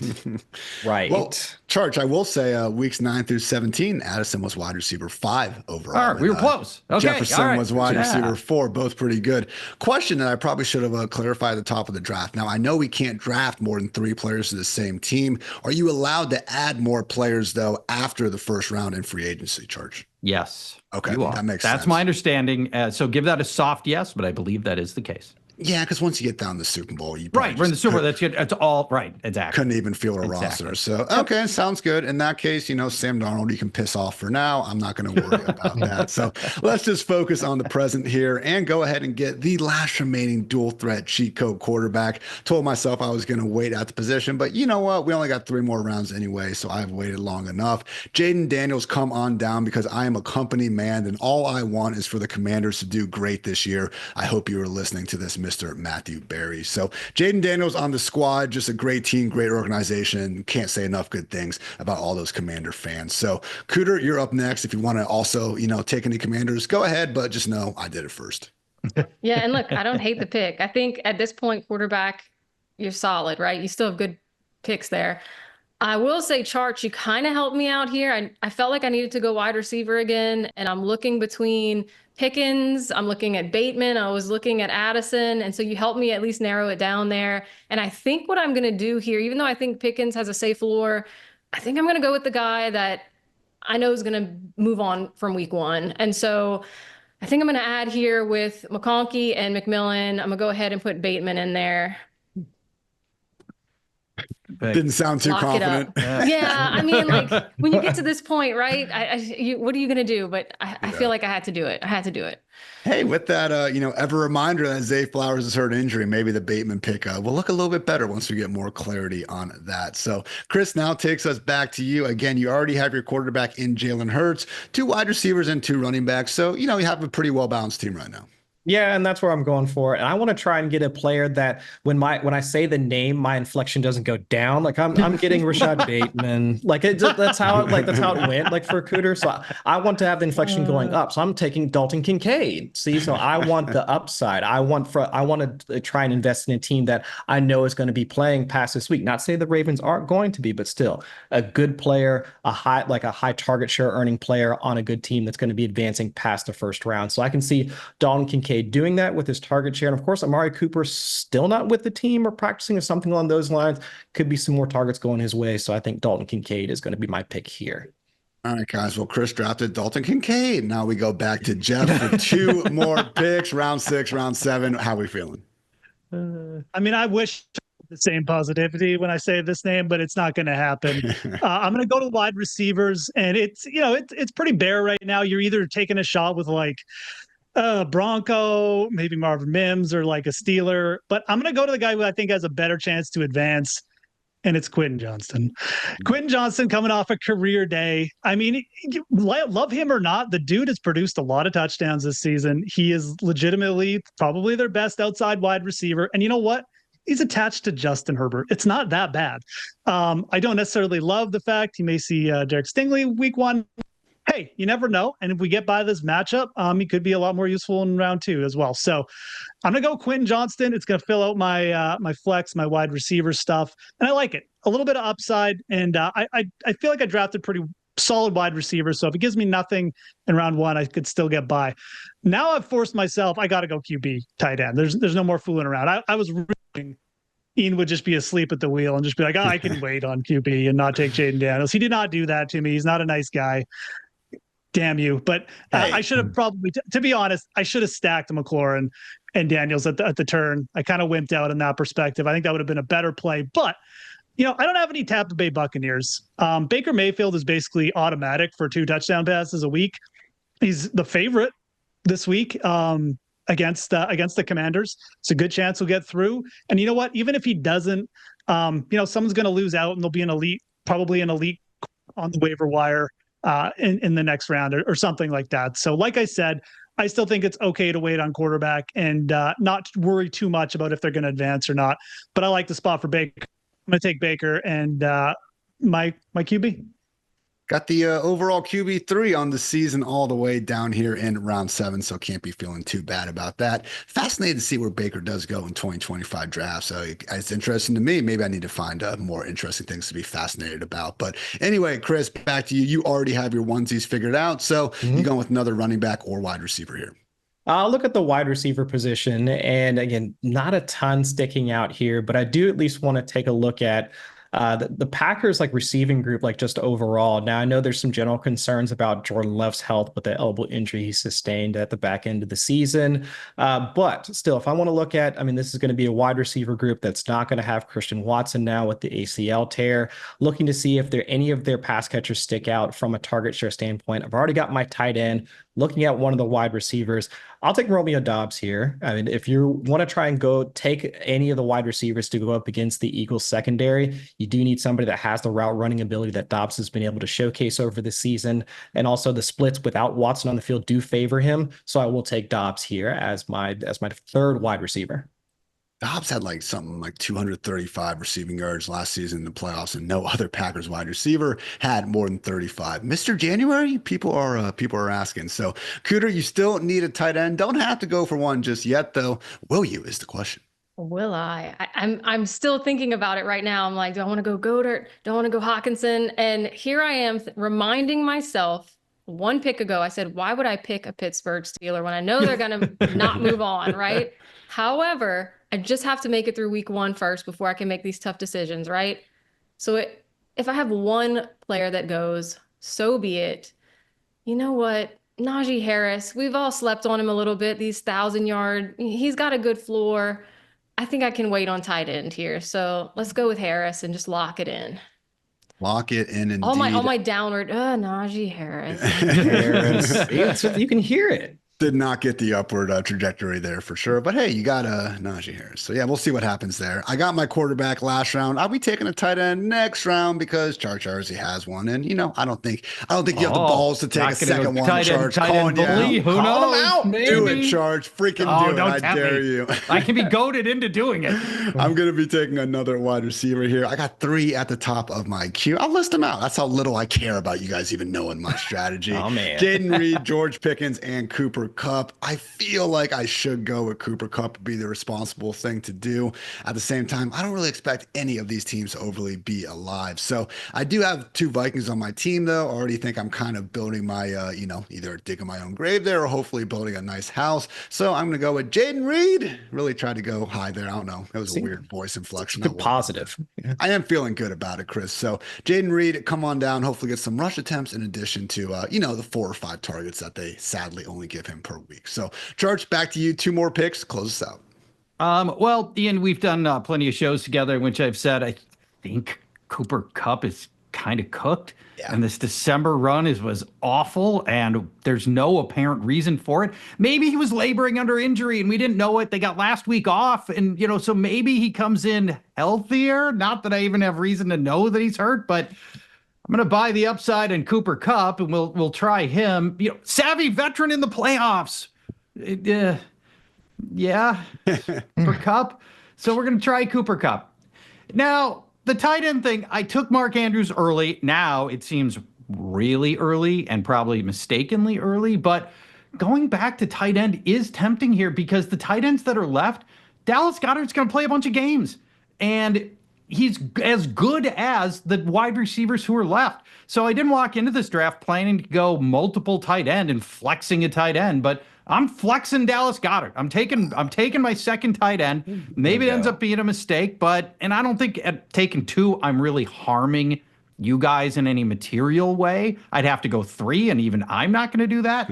Right. Well, Charch, I will say weeks 9 through 17, Addison was wide receiver 5 overall. All right, we were close. Okay, Jefferson all right. was wide receiver 4, both pretty good. Question that I probably should have clarified at the top of the draft. Now, I know we can't draft more than 3 players to the same team. Are you allowed to add more players, though, after the first round in free agency, Charch? Yes. Okay, that makes sense. That's my understanding. So give that a soft yes, but I believe that is the case. Yeah, because once you get down to the Super Bowl, you we're in the Super Bowl. That's good. It's all right. Exactly. Couldn't even field a roster. So okay, sounds good. In that case, Sam Darnold, you can piss off for now. I'm not going to worry about that. So let's just focus on the present here and go ahead and get the last remaining dual threat cheat code quarterback. Told myself I was going to wait at the position, but you know what? We only got 3 more rounds anyway, so I've waited long enough. Jaden Daniels, come on down because I am a company man, and all I want is for the Commanders to do great this year. I hope you are listening to this, Mr. Matthew Berry. So Jaden Daniels on the squad, just a great team, great organization. Can't say enough good things about all those Commander fans. So Cooter, you're up next. If you want to also, take any Commanders, go ahead, but just know I did it first. Yeah, and look, I don't hate the pick. I think at this point, quarterback, you're solid, right? You still have good picks there. I will say, Charch, you kind of helped me out here. I felt like I needed to go wide receiver again, and I'm looking between Pickens, I'm looking at Bateman, I was looking at Addison, and so you helped me at least narrow it down there. And I think what I'm going to do here, even though I think Pickens has a safe floor, I think I'm going to go with the guy that I know is going to move on from week 1. And so I think I'm going to add here with McConkey and McMillan. I'm going to go ahead and put Bateman in there. Didn't sound too confident. Yeah, I mean, like when you get to this point, right? What are you going to do? But I feel like I had to do it. Hey, with that, ever reminder that Zay Flowers has hurt injury, maybe the Bateman pick will look a little bit better once we get more clarity on that. So Chris now takes us back to you. Again, you already have your quarterback in Jalen Hurts, 2 wide receivers and 2 running backs. So, you have a pretty well-balanced team right now. Yeah, and that's where I'm going for. And I want to try and get a player that when I say the name, my inflection doesn't go down. Like I'm getting Rashad Bateman. Like that's how it went. Like for Cooter, so I want to have the inflection going up. So I'm taking Dalton Kincaid. See, so I want the upside. I want to try and invest in a team that I know is going to be playing past this week. Not say the Ravens aren't going to be, but still a good player, a high target share earning player on a good team that's going to be advancing past the first round. So I can see Dalton Kincaid doing that with his target share. And of course, Amari Cooper still not with the team or practicing or something along those lines. Could be some more targets going his way. So I think Dalton Kincaid is going to be my pick here. All right, guys. Well, Chris drafted Dalton Kincaid. Now we go back to Jeff for 2 more picks, round 6, round 7. How are we feeling? I mean, I wish the same positivity when I say this name, but it's not going to happen. I'm going to go to wide receivers, and it's pretty bare right now. You're either taking a shot with like Bronco, maybe Marvin Mims, or like a Steeler. But I'm going to go to the guy who I think has a better chance to advance, and it's Quentin Johnston. Quentin Johnston coming off a career day. I mean, love him or not, the dude has produced a lot of touchdowns this season. He is legitimately probably their best outside wide receiver. And you know what? He's attached to Justin Herbert. It's not that bad. I don't necessarily love the fact he may see Derek Stingley week 1. Hey, you never know. And if we get by this matchup, he could be a lot more useful in round 2 as well. So I'm going to go Quentin Johnston. It's going to fill out my flex, my wide receiver stuff. And I like it. A little bit of upside. And I feel like I drafted pretty solid wide receivers. So if it gives me nothing in round 1, I could still get by. Now I've forced myself. I got to go QB tight end. There's no more fooling around. I was rooting Ian would just be asleep at the wheel and just be like, I can wait on QB and not take Jaden Daniels. He did not do that to me. He's not a nice guy. Damn you. But I should have probably, to be honest, I should have stacked McLaurin and Daniels at the turn. I kind of wimped out in that perspective. I think that would have been a better play. But, I don't have any Tampa Bay Buccaneers. Baker Mayfield is basically automatic for 2 touchdown passes a week. He's the favorite this week against the Commanders. It's a good chance he'll get through. And you know what? Even if he doesn't, someone's going to lose out and there'll be probably an elite on the waiver wire in the next round or something like that. So like I said, I still think it's okay to wait on quarterback and not worry too much about if they're going to advance or not. But I like the spot for Baker. I'm going to take Baker and my QB. Got the overall QB3 on the season all the way down here in round 7, so can't be feeling too bad about that. Fascinated to see where Baker does go in 2025 draft. So it's interesting to me. Maybe I need to find more interesting things to be fascinated about. But anyway, Chris, back to you. You already have your onesies figured out. So you going with another running back or wide receiver here? I'll look at the wide receiver position. And again, not a ton sticking out here, but I do at least want to take a look at the Packers like receiving group, like just overall. Now I know there's some general concerns about Jordan Love's health with the elbow injury he sustained at the back end of the season. But still, if I want to look at, I mean, this is going to be a wide receiver group that's not going to have Christian Watson now with the ACL tear. Looking to see if any of their pass catchers stick out from a target share standpoint. I've already got my tight end. Looking at one of the wide receivers, I'll take Romeo Doubs here. I mean, if you want to try and go take any of the wide receivers to go up against the Eagles secondary, you do need somebody that has the route running ability that Doubs has been able to showcase over the season. And also the splits without Watson on the field do favor him. So I will take Doubs here as my third wide receiver. Dobbs had like something like 235 receiving yards last season in the playoffs, and no other Packers wide receiver had more than 35. Mr. January, people are asking. So, Cooter, you still need a tight end. Don't have to go for one just yet, though. Will you? Is the question. Will I? I'm still thinking about it right now. I'm like, do I want to go Goddard? Do I want to go Hawkinson? And here I am reminding myself. One pick ago, I said, why would I pick a Pittsburgh Steeler when I know they're going to not move on, right? However, I just have to make it through week 1 first before I can make these tough decisions, right? So if I have one player that goes, so be it. You know what? Najee Harris, we've all slept on him a little bit, these 1,000-yard. He's got a good floor. I think I can wait on tight end here. So let's go with Harris and just lock it in. Lock it in, indeed. All my downward, Najee Harris. Harris. You can hear it. Did not get the upward trajectory there for sure. But hey, you got Najee Harris. So yeah, we'll see what happens there. I got my quarterback last round. I'll be taking a tight end next round because Charch already has one. And I don't think you have the balls to take a second one, Charch. Calling you out. Who knows? Him out. Maybe. Do it, Charch. Freaking do it. I dare you. I can be goaded into doing it. I'm going to be taking another wide receiver here. I got 3 at the top of my queue. I'll list them out. That's how little I care about you guys even knowing my strategy. Oh, man. Jaden Reed, George Pickens, and Cooper Kupp. I feel like I should go with Cooper Kupp to be the responsible thing to do. At the same time, I don't really expect any of these teams to overly be alive. So I do have 2 Vikings on my team, though. I already think I'm kind of building my, either digging my own grave there or hopefully building a nice house. So I'm going to go with Jaden Reed. Really tried to go high there. I don't know. That was a weird voice inflection. Positive. Yeah. I am feeling good about it, Chris. So Jaden Reed, come on down. Hopefully get some rush attempts in addition to, the 4 or 5 targets that they sadly only give him per week. So Charch, back to you. 2 more picks. Close us out. Well, Ian, we've done plenty of shows together in which I've said I think Cooper Kupp is kind of cooked. Yeah. And this December run was awful, and there's no apparent reason for it. Maybe he was laboring under injury, and we didn't know it. They got last week off, and so maybe he comes in healthier. Not that I even have reason to know that he's hurt, but I'm going to buy the upside in Cooper Kupp, and we'll try him. Savvy veteran in the playoffs. Yeah, for Kupp. So we're going to try Cooper Kupp. Now, the tight end thing, I took Mark Andrews early. Now it seems really early and probably mistakenly early, but going back to tight end is tempting here because the tight ends that are left, Dallas Goedert's going to play a bunch of games, and he's as good as the wide receivers who are left. So I didn't walk into this draft planning to go multiple tight end and flexing a tight end, but I'm flexing Dallas Goedert. I'm taking my second tight end. Maybe it ends up being a mistake, and I don't think at taking 2, I'm really harming you guys in any material way. I'd have to go 3, and even I'm not going to do that.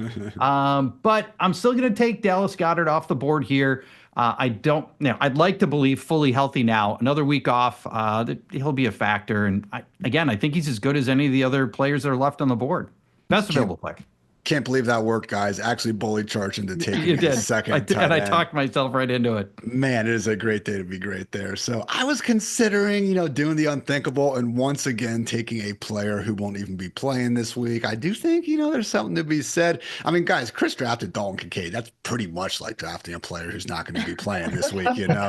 But I'm still going to take Dallas Goedert off the board here. I'd like to believe fully healthy now. Another week off, that he'll be a factor. And I think he's as good as any of the other players that are left on the board. Best available player. Can't believe that worked, guys. Actually bullied Charchian to take You the did. second And I talked myself right into it. Man, it is a great day to be great there. So I was considering, doing the unthinkable and once again taking a player who won't even be playing this week. I do think, there's something to be said. I mean, guys, Chris drafted Dalton Kincaid. That's pretty much like drafting a player who's not going to be playing this week,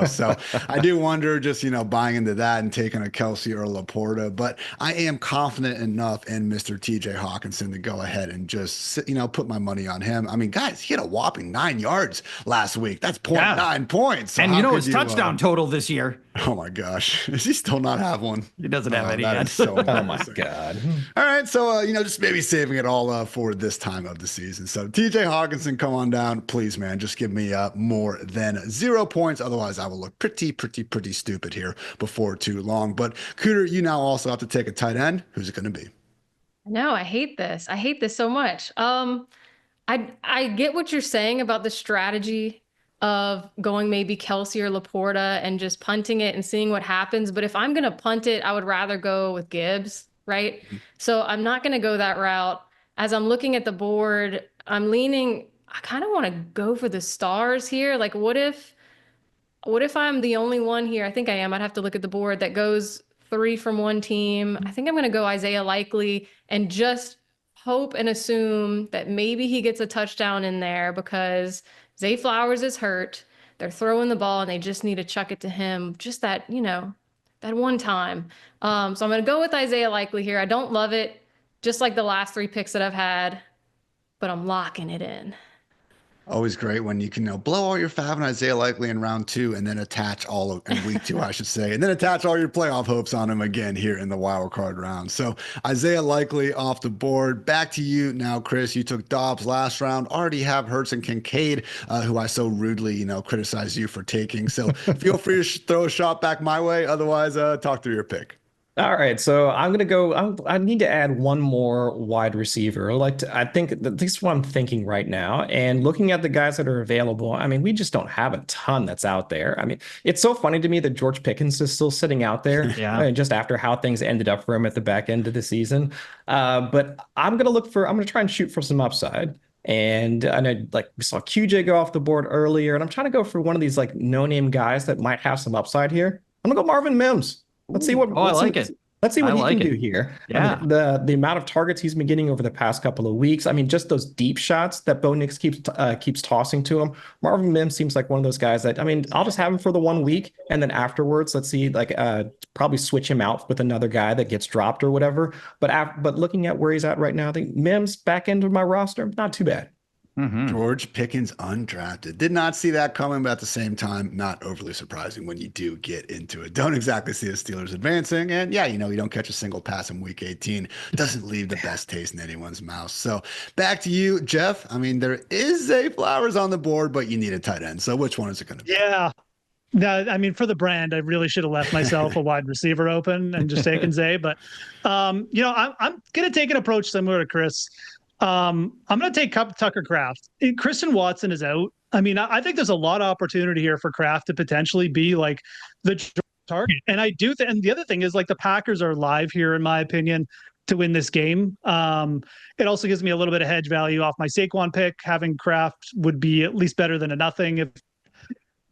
So I do wonder just, buying into that and taking a Kelsey or Laporta. But I am confident enough in Mr. TJ Hawkinson to go ahead and just, put my money on him. I mean, guys, he had a whopping 9 yards last week. That's 0.9 points. So and his touchdown total this year. Oh my gosh. Does he still not have one? He doesn't have any yet. So oh my God. All right. So, just maybe saving it all for this time of the season. So TJ Hawkinson, come on down. Please, man, just give me more than 0 points. Otherwise, I will look pretty stupid here before too long. But Cooter, you now also have to take a tight end. Who's it going to be? No, I hate this. I hate this so much. I get what you're saying about the strategy of going maybe Kelsey or Laporta and just punting it and seeing what happens. But if I'm going to punt it, I would rather go with Gibbs, right? Mm-hmm. So I'm not going to go that route. As I'm looking at the board, I'm leaning, I kind of want to go for the stars here. Like, what if I'm the only one here? I think I am. I'd have to look at the board that goes 3 from one team. I think I'm going to go Isaiah Likely and just hope and assume that maybe he gets a touchdown in there because Zay Flowers is hurt. They're throwing the ball and they just need to chuck it to him. Just that, that one time. So I'm going to go with Isaiah Likely here. I don't love it, just like the last 3 picks that I've had, but I'm locking it in. Always great when you can blow all your fab on Isaiah Likely in round 2 and then attach in week 2, I should say, and then attach all your playoff hopes on him again here in the wild card round. So Isaiah Likely off the board. Back to you now, Chris. You took Dobbs last round. Already have Hurts and Kincaid, who I so rudely, criticized you for taking. So feel free to throw a shot back my way. Otherwise, talk through your pick. All right, so I'm going to go. I need to add one more wide receiver. I think that this is what I'm thinking right now. And looking at the guys that are available, I mean, we just don't have a ton that's out there. I mean, it's so funny to me that George Pickens is still sitting out there just after how things ended up for him at the back end of the season. But I'm going to try and shoot for some upside. And I know, we saw QJ go off the board earlier, and I'm trying to go for one of these no-name guys that might have some upside here. I'm going to go Marvin Mims. Let's see what. I like it. Let's see what he can do here. Yeah. I mean, the amount of targets he's been getting over the past couple of weeks. I mean, just those deep shots that Bo Nix keeps tossing to him. Marvin Mims seems like one of those guys that, I mean, I'll just have him for the 1 week, and then afterwards, let's see, probably switch him out with another guy that gets dropped or whatever. But looking at where he's at right now, I think Mims back into my roster, not too bad. Mm-hmm. George Pickens undrafted. Did not see that coming, but at the same time, not overly surprising when you do get into it. Don't exactly see the Steelers advancing. And yeah, you don't catch a single pass in week 18. Doesn't leave the best taste in anyone's mouth. So back to you, Geoff. I mean, there is Zay Flowers on the board, but you need a tight end. So which one is it going to be? Yeah. No, I mean, for the brand, I really should have left myself a wide receiver open and just taken Zay. But, I'm going to take an approach similar to Chris. I'm going to take Tucker Kraft. Christian Watson is out. I mean, I think there's a lot of opportunity here for Kraft to potentially be the target. And I do. And the other thing is the Packers are live here, in my opinion, to win this game. It also gives me a little bit of hedge value off my Saquon pick. Having Kraft would be at least better than a nothing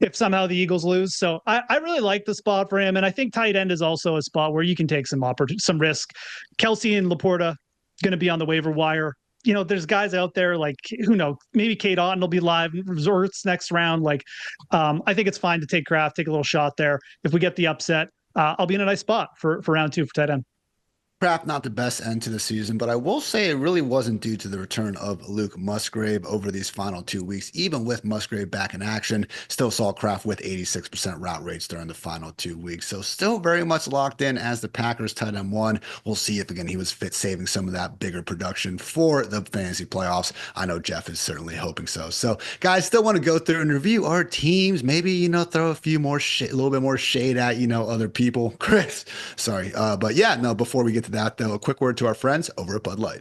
if somehow the Eagles lose. So I really like the spot for him. And I think tight end is also a spot where you can take some risk. Kelsey and Laporta going to be on the waiver wire. There's guys out there who knows, maybe Kate Otten will be live resorts next round. I think it's fine to take Kraft, take a little shot there. If we get the upset, I'll be in a nice spot for round 2 for tight end. Kraft, not the best end to the season, but I will say it really wasn't due to the return of Luke Musgrave over these final 2 weeks. Even with Musgrave back in action, still saw Kraft with 86% route rates during the final 2 weeks. So still very much locked in as the Packers tight end 1. We'll see if, again, he was fit saving some of that bigger production for the fantasy playoffs. I know Geoff is certainly hoping so. So guys, still want to go through and review our teams, maybe, throw a few more a little bit more shade at, other people. Chris, sorry. But yeah, no, before we get to that, though, a quick word to our friends over at Bud Light.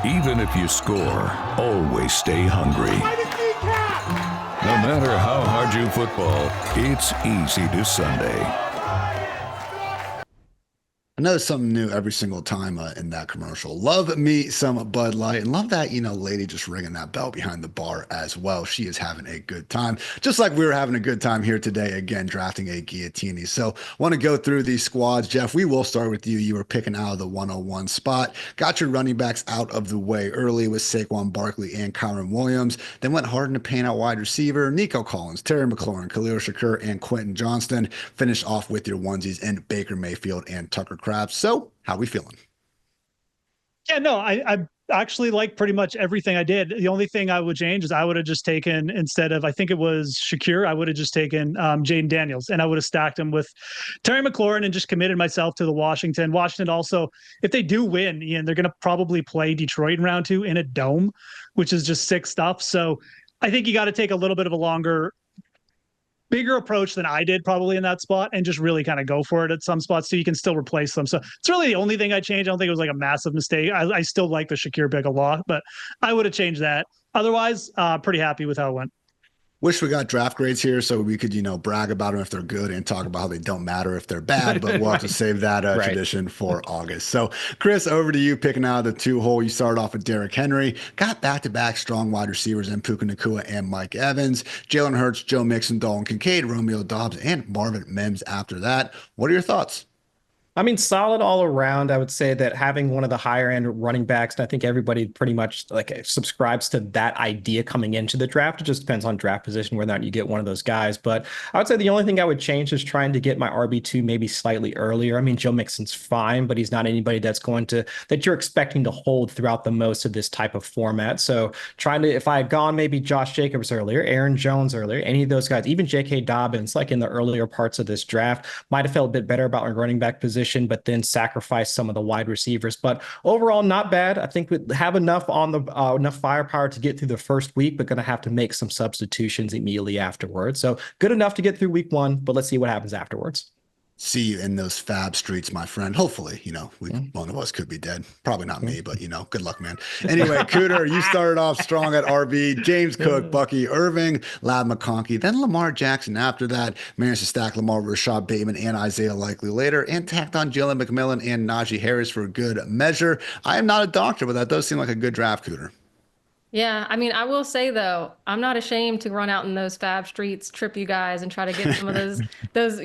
Even if you score, always stay hungry. No matter how hard you football, it's easy to Sunday. I know there's something new every single time in that commercial. Love me some Bud Light, and love that, lady just ringing that bell behind the bar as well. She is having a good time, just like we were having a good time here today, again, drafting a Guillotine. So want to go through these squads. Geoff, we will start with you. You were picking out of the 101 spot, got your running backs out of the way early with Saquon Barkley and Kyron Williams, then went hard in the paint out wide receiver, Nico Collins, Terry McLaurin, Khalil Shakur, and Quentin Johnston. Finished off with your onesies and Baker Mayfield and Tucker Kraft. So how we feeling? Yeah, no, I actually like pretty much everything I did. The only thing I would change is I would have just taken, instead of, I think it was Shakir, I would have just taken Jaden Daniels, and I would have stacked him with Terry McLaurin and just committed myself to the Washington. Washington also, if they do win, Ian, they're going to probably play Detroit in round 2 in a dome, which is just sick stuff. So I think you got to take a little bit of a bigger approach than I did probably in that spot, and just really kind of go for it at some spots so you can still replace them. So it's really the only thing I changed. I don't think it was like a massive mistake. I still like the Shakir pick a lot, but I would have changed that. Otherwise, pretty happy with how it went. Wish we got draft grades here so we could, brag about them if they're good and talk about how they don't matter if they're bad, but we'll have to save that tradition for August. So, Chris, over to you, picking out of the 2-hole. You started off with Derrick Henry, got back-to-back strong wide receivers in Puka Nacua and Mike Evans, Jalen Hurts, Joe Mixon, Dalton Kincaid, Romeo Doubs, and Marvin Mims after that. What are your thoughts? I mean, solid all around. I would say that having one of the higher end running backs, and I think everybody pretty much subscribes to that idea coming into the draft. It just depends on draft position whether or not you get one of those guys. But I would say the only thing I would change is trying to get my RB2 maybe slightly earlier. I mean, Joe Mixon's fine, but he's not anybody that you're expecting to hold throughout the most of this type of format. So if I had gone maybe Josh Jacobs earlier, Aaron Jones earlier, any of those guys, even J.K. Dobbins, like in the earlier parts of this draft, might have felt a bit better about my running back position, but then sacrifice some of the wide receivers. But overall, not bad. I think we have enough enough firepower to get through the first week, but going to have to make some substitutions immediately afterwards. So good enough to get through week 1, but let's see what happens afterwards. See you in those fab streets, my friend. Hopefully, one of us could be dead. Probably not me, but good luck, man. Anyway, Cooter, you started off strong at RB. James Cook, Bucky Irving, Lab McConkey, then Lamar Jackson after that. Managed to stack Lamar, Rashad Bateman, and Isaiah Likely later, and tacked on Jalen McMillan and Najee Harris for good measure. I am not a doctor, but that does seem like a good draft, Cooter. Yeah, I mean, I will say though, I'm not ashamed to run out in those fab streets, trip you guys, and try to get some of those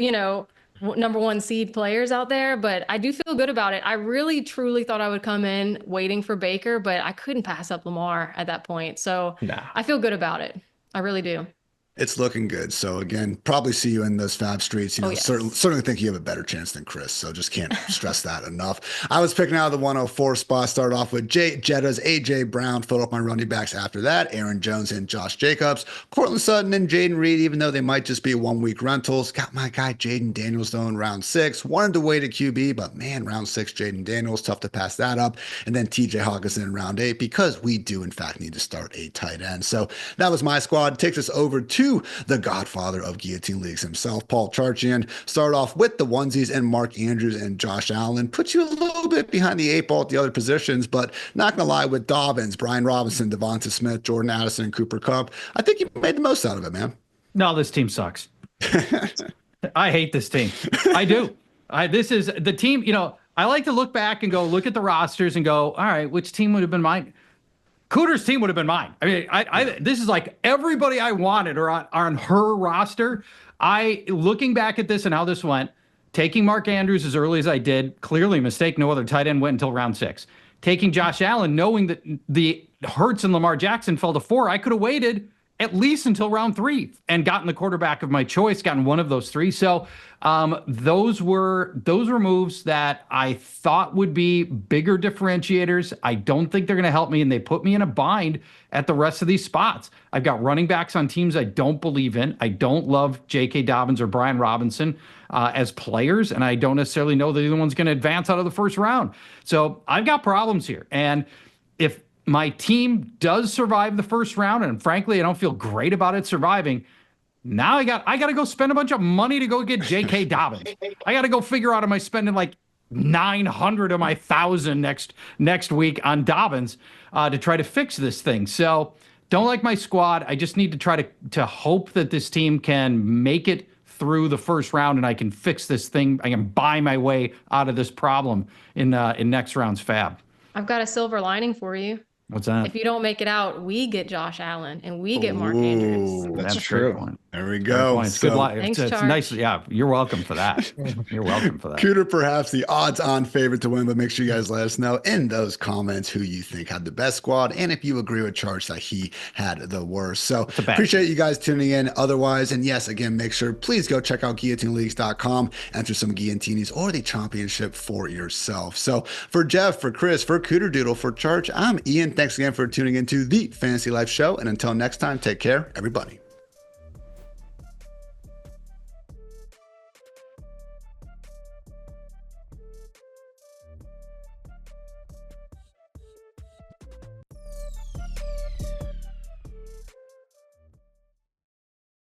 number 1 seed players out there, but I do feel good about it. I really truly thought I would come in waiting for Baker, but I couldn't pass up Lamar at that point. So I feel good about it. I really do. It's looking good. So again, probably see you in those fab streets. Yes. Certainly think you have a better chance than Chris. So just can't stress that enough. I was picking out of the 104 spot. Started off with Jettas, AJ Brown, filled up my running backs after that. Aaron Jones and Josh Jacobs, Cortland Sutton and Jaden Reed, even though they might just be 1-week rentals. Got my guy Jaden Daniels though in round 6. Wanted to wait a QB, but man, round 6 Jaden Daniels, tough to pass that up. And then TJ Hawkinson in round 8 because we do in fact need to start a tight end. So that was my squad. It takes us over to the godfather of Guillotine Leagues himself, Paul Charchian. Start off with the onesies and Mark Andrews and Josh Allen. Puts you a little bit behind the 8 ball at the other positions, but not going to lie, with Dobbins, Brian Robinson, Devonta Smith, Jordan Addison, and Cooper Kupp, I think you made the most out of it, man. No, this team sucks. I hate this team. I do. This is the team, I like to look back and go look at the rosters and go, all right, which team would have been mine? Cooter's team would have been mine. I mean, this is like everybody I wanted are on her roster. Looking back at this and how this went, taking Mark Andrews as early as I did, clearly a mistake. No other tight end went until round 6. Taking Josh Allen, knowing that the Hurts and Lamar Jackson fell to 4, I could have waited at least until round 3 and gotten the quarterback of my choice, gotten one of those 3. So those were moves that I thought would be bigger differentiators. I don't think they're going to help me, and they put me in a bind at the rest of these spots. I've got running backs on teams I don't believe in. I don't love J.K. Dobbins or Brian Robinson as players, and I don't necessarily know that either one's going to advance out of the first round. So I've got problems here. And if my team does survive the first round, and frankly, I don't feel great about it surviving, now I got to go spend a bunch of money to go get J.K. Dobbins. I got to go figure out, am I spending like 900 of my 1,000 next week on Dobbins to try to fix this thing. So don't like my squad. I just need to try to hope that this team can make it through the first round and I can fix this thing. I can buy my way out of this problem in next round's fab. I've got a silver lining for you. What's that? If you don't make it out, we get Josh Allen and we get Mark Andrews. That's true. There we go. It's good luck. Thanks, It's nice. Yeah, you're welcome for that. You're welcome for that. Cooter, perhaps the odds-on favorite to win, but make sure you guys let us know in those comments who you think had the best squad and if you agree with Charch that he had the worst. So appreciate you guys tuning in. Otherwise, and yes, again, make sure please go check out GuillotineLeagues.com, enter some Guilloteenies or the championship for yourself. So for Geoff, for Chris, for Cooterdoodle, for Charch, I'm Ian. Thanks again for tuning into the Fantasy Life Show. And until next time, take care, everybody.